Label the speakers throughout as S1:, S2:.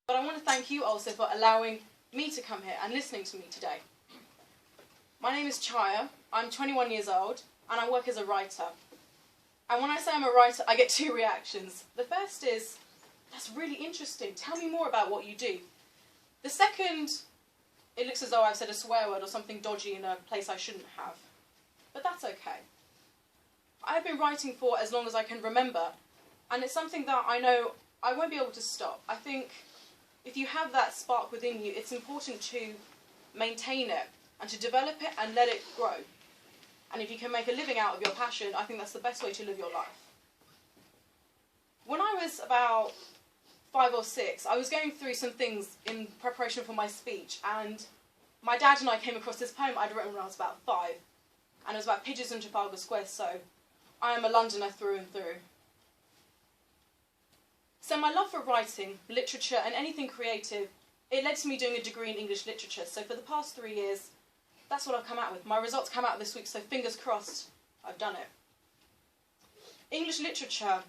S1: But I want to thank you also for allowing me to come here and listening to me today. My name is Cháyya, I'm 21 years old, and I work as a writer. And when I say I'm a writer, I get two reactions. The first is, that's really interesting, tell me more about what you do. The second, it looks as though I've said a swear word or something dodgy in a place I shouldn't have. But that's okay. I've been writing for as long as I can remember, and it's something that I know I won't be able to stop. I think if you have that spark within you, it's important to maintain it and to develop it and let it grow. And if you can make a living out of your passion, I think that's the best way to live your life. When I was about 5 or 6, I was going through some things in preparation for my speech, and my dad and I came across this poem I'd written when I was about 5, and it was about pigeons in Trafalgar Square, so I am a Londoner through and through. So my love for writing, literature and anything creative, it led to me doing a degree in English literature. So for the past 3 years, that's what I've come out with. My results come out this week, so fingers crossed, I've done it. English literature.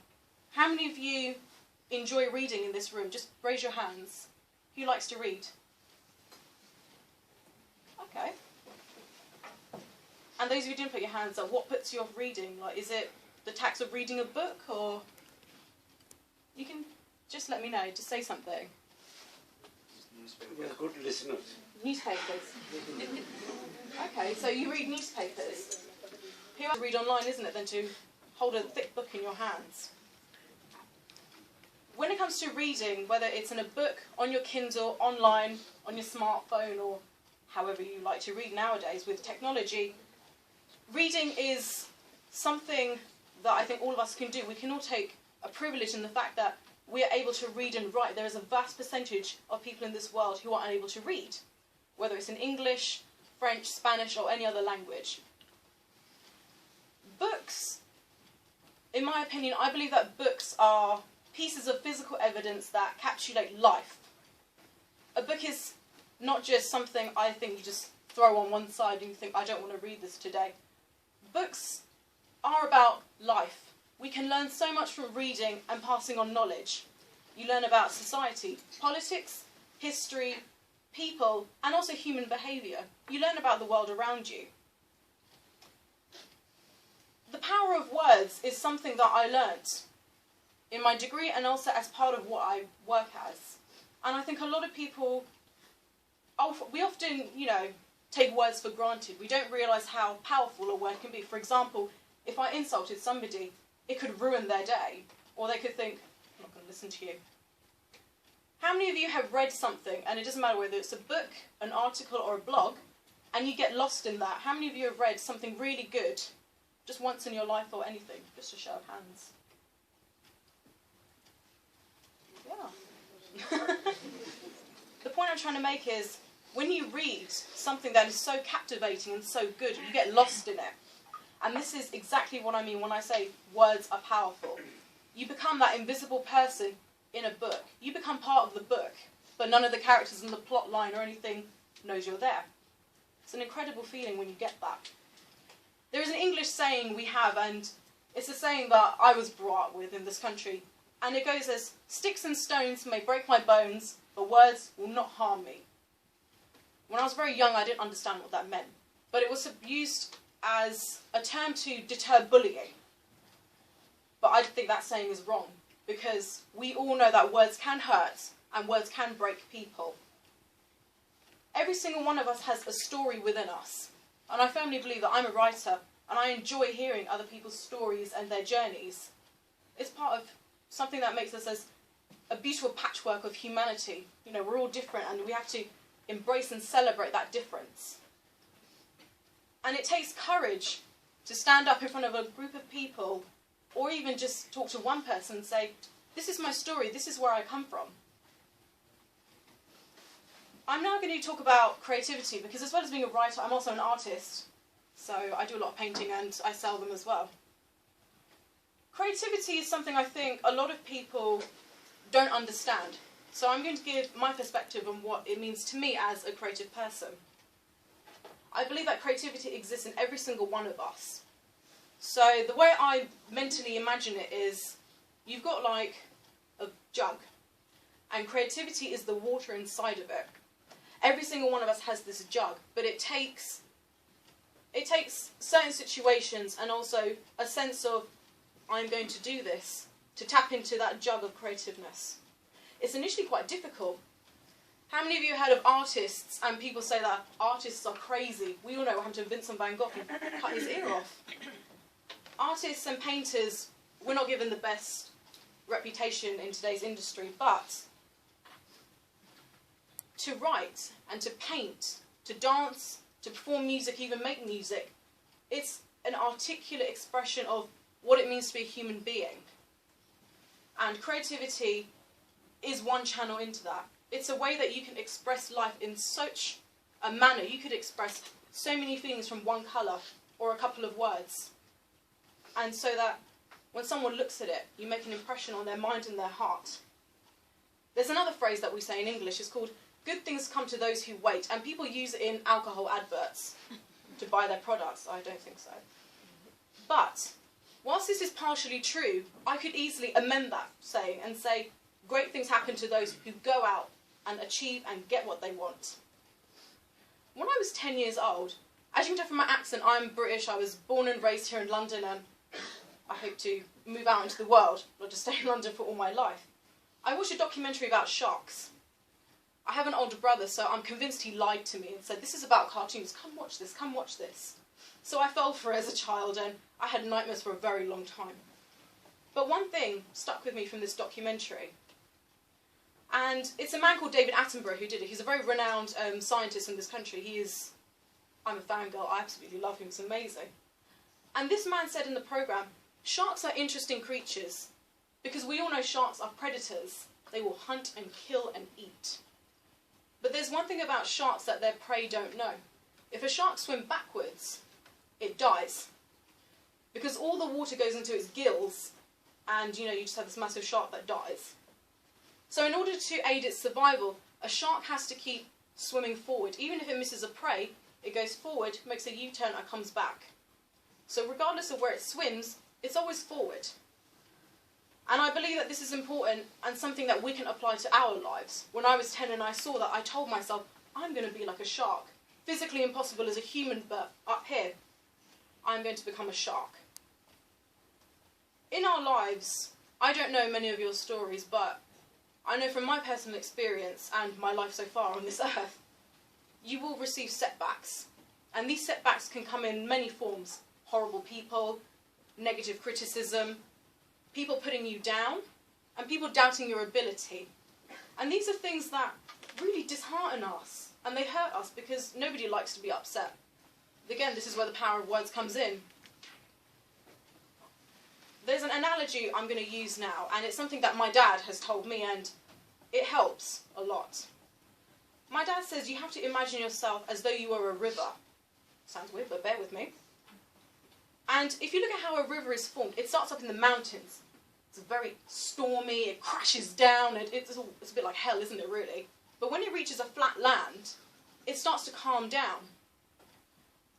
S1: How many of you enjoy reading in this room? Just raise your hands. Who likes to read? Okay. And those of you who didn't put your hands up, what puts you off reading? Like, is it the tax of reading a book, or you can just let me know, just say something.
S2: We're good listeners.
S1: Newspapers. Okay, so you read newspapers. Who has to read online, isn't it, than to hold a thick book in your hands? When it comes to reading, whether it's in a book, on your Kindle, online, on your smartphone, or however you like to read nowadays with technology, reading is something that I think all of us can do. We can all take a privilege in the fact that we are able to read and write. There is a vast percentage of people in this world who are unable to read, whether it's in English, French, Spanish, or any other language. Books, in my opinion, I believe that books are pieces of physical evidence that encapsulate life. A book is not just something I think you just throw on one side and you think, I don't want to read this today. Books are about life. We can learn so much from reading and passing on knowledge. You learn about society, politics, history, people, and also human behaviour. You learn about the world around you. The power of words is something that I learnt in my degree and also as part of what I work as. And I think a lot of people, we often, take words for granted. We don't realise how powerful a word can be. For example, if I insulted somebody, it could ruin their day, or they could think, I'm not going to listen to you. How many of you have read something, and it doesn't matter whether it's a book, an article, or a blog, and you get lost in that? How many of you have read something really good, just once in your life or anything? Just a show of hands. Yeah. The point I'm trying to make is, when you read something that is so captivating and so good, you get lost in it. And this is exactly what I mean when I say words are powerful. You become that invisible person in a book. You become part of the book, but none of the characters in the plot line or anything knows you're there. It's an incredible feeling when you get that. There is an English saying we have, and it's a saying that I was brought up with in this country. And it goes as, sticks and stones may break my bones, but words will not harm me. When I was very young, I didn't understand what that meant. But it was used as a term to deter bullying. But I think that saying is wrong, because we all know that words can hurt and words can break people. Every single one of us has a story within us, and I firmly believe that I'm a writer and I enjoy hearing other people's stories and their journeys. It's part of something that makes us as a beautiful patchwork of humanity. We're all different and we have to embrace and celebrate that difference. And it takes courage to stand up in front of a group of people, or even just talk to one person and say, this is my story, this is where I come from. I'm now going to talk about creativity, because as well as being a writer, I'm also an artist. So I do a lot of painting and I sell them as well. Creativity is something I think a lot of people don't understand. So I'm going to give my perspective on what it means to me as a creative person. I believe that creativity exists in every single one of us. So the way I mentally imagine it is, you've got like a jug, And creativity is the water inside of it. Every single one of us has this jug, but it takes certain situations and also a sense of, I'm going to do this, to tap into that jug of creativeness. It's initially quite difficult. How many of you heard of artists and people say that artists are crazy? We all know what happened to Vincent van Gogh and cut his ear off. Artists and painters, we're not given the best reputation in today's industry, but to write and to paint, to dance, to perform music, even make music, it's an articulate expression of what it means to be a human being. And creativity is one channel into that. It's a way that you can express life in such a manner. You could express so many feelings from one colour or a couple of words. And so that when someone looks at it, you make an impression on their mind and their heart. There's another phrase that we say in English, it's called, good things come to those who wait. And people use it in alcohol adverts to buy their products. I don't think so. But whilst this is partially true, I could easily amend that saying and say, great things happen to those who go out and achieve and get what they want. When I was 10 years old, as you can tell from my accent, I'm British. I was born and raised here in London, and I hope to move out into the world, not just stay in London for all my life. I watched a documentary about sharks. I have an older brother, so I'm convinced he lied to me and said, this is about cartoons, come watch this, come watch this. So I fell for it as a child, and I had nightmares for a very long time. But one thing stuck with me from this documentary. And it's a man called David Attenborough who did it. He's a very renowned scientist in this country. I'm a fangirl, I absolutely love him, he's amazing. And this man said in the programme, sharks are interesting creatures because we all know sharks are predators. They will hunt and kill and eat. But there's one thing about sharks that their prey don't know. If a shark swims backwards, it dies. Because all the water goes into its gills, and you just have this massive shark that dies. So in order to aid its survival, a shark has to keep swimming forward. Even if it misses a prey, it goes forward, makes a U-turn and comes back. So regardless of where it swims, it's always forward. And I believe that this is important and something that we can apply to our lives. When I was 10 and I saw that, I told myself, I'm going to be like a shark. Physically impossible as a human, but up here, I'm going to become a shark. In our lives, I don't know many of your stories, but I know from my personal experience and my life so far on this earth, you will receive setbacks. And these setbacks can come in many forms. Horrible people, negative criticism, people putting you down, and people doubting your ability. And these are things that really dishearten us, and they hurt us because nobody likes to be upset. Again, this is where the power of words comes in. There's an analogy I'm going to use now, and it's something that my dad has told me, and it helps a lot. My dad says you have to imagine yourself as though you were a river. Sounds weird, but bear with me. And if you look at how a river is formed, it starts up in the mountains. It's very stormy, it crashes down, it's a bit like hell, isn't it, really? But when it reaches a flat land, it starts to calm down.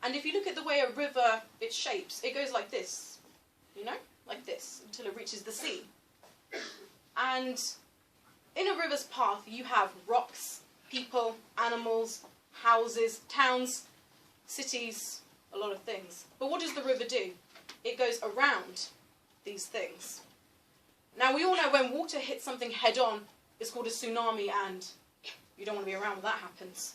S1: And if you look at the way a river, it shapes, it goes like this, like this, until it reaches the sea. And in a river's path, you have rocks, people, animals, houses, towns, cities, a lot of things. But what does the river do? It goes around these things. Now, we all know when water hits something head-on, it's called a tsunami, and you don't want to be around when that happens.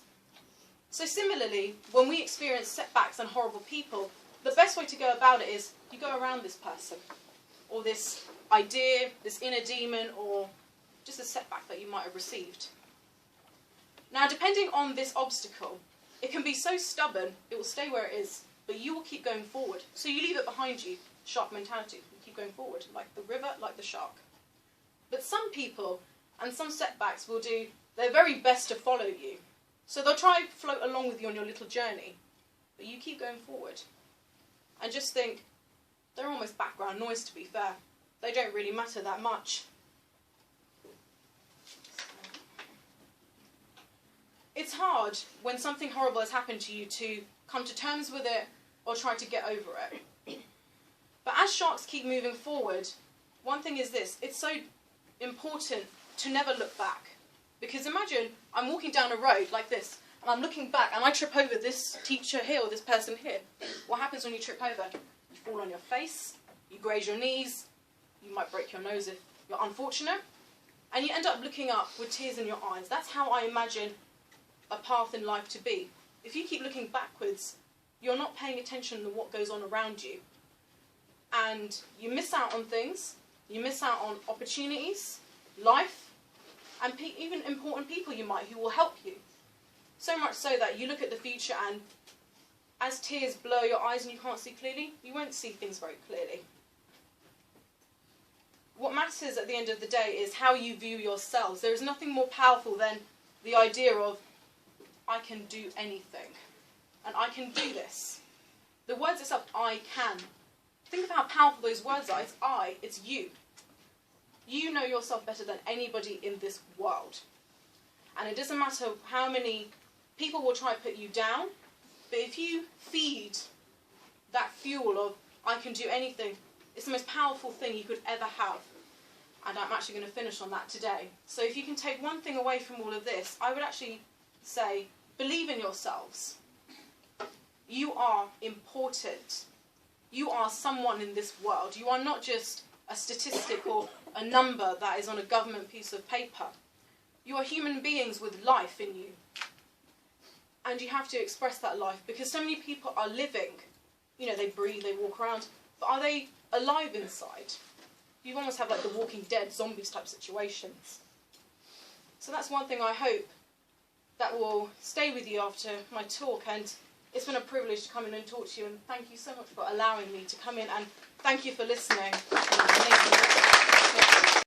S1: So similarly, when we experience setbacks and horrible people, the best way to go about it is you go around this person, or this idea, this inner demon, or just a setback that you might have received. Now, depending on this obstacle, it can be so stubborn, it will stay where it is, but you will keep going forward. So you leave it behind you, shark mentality, you keep going forward, like the river, like the shark. But some people, and some setbacks will do their very best to follow you. So they'll try to float along with you on your little journey, but you keep going forward. And just think, they're almost background noise, to be fair. They don't really matter that much. It's hard when something horrible has happened to you to come to terms with it or try to get over it. But as sharks keep moving forward, one thing is this, it's so important to never look back. imagine I'm walking down a road like this, and I'm looking back, and I trip over this teacher here or this person here. What happens when you trip over? You fall on your face, you graze your knees, you might break your nose if you're unfortunate, and you end up looking up with tears in your eyes. That's how I imagine a path in life to be. If you keep looking backwards, you're not paying attention to what goes on around you. And you miss out on things, you miss out on opportunities, life, and even important people who will help you. So much so that you look at the future, and as tears blur your eyes and you can't see clearly, you won't see things very clearly. What matters at the end of the day is how you view yourselves. There is nothing more powerful than the idea of, I can do anything, and I can do this. The words itself, I can. Think of how powerful those words are. It's I, it's you. You know yourself better than anybody in this world. And it doesn't matter how many people will try to put you down, but if you feed that fuel of, I can do anything, it's the most powerful thing you could ever have. And I'm actually going to finish on that today. So if you can take one thing away from all of this, I would actually say, believe in yourselves. You are important. You are someone in this world. You are not just a statistic or a number that is on a government piece of paper. You are human beings with life in you. And you have to express that life, because so many people are living, they breathe, they walk around, but are they alive inside? You almost have like the Walking Dead, zombies type situations. So that's one thing I hope that will stay with you after my talk, and it's been a privilege to come in and talk to you, and thank you so much for allowing me to come in, and thank you for listening.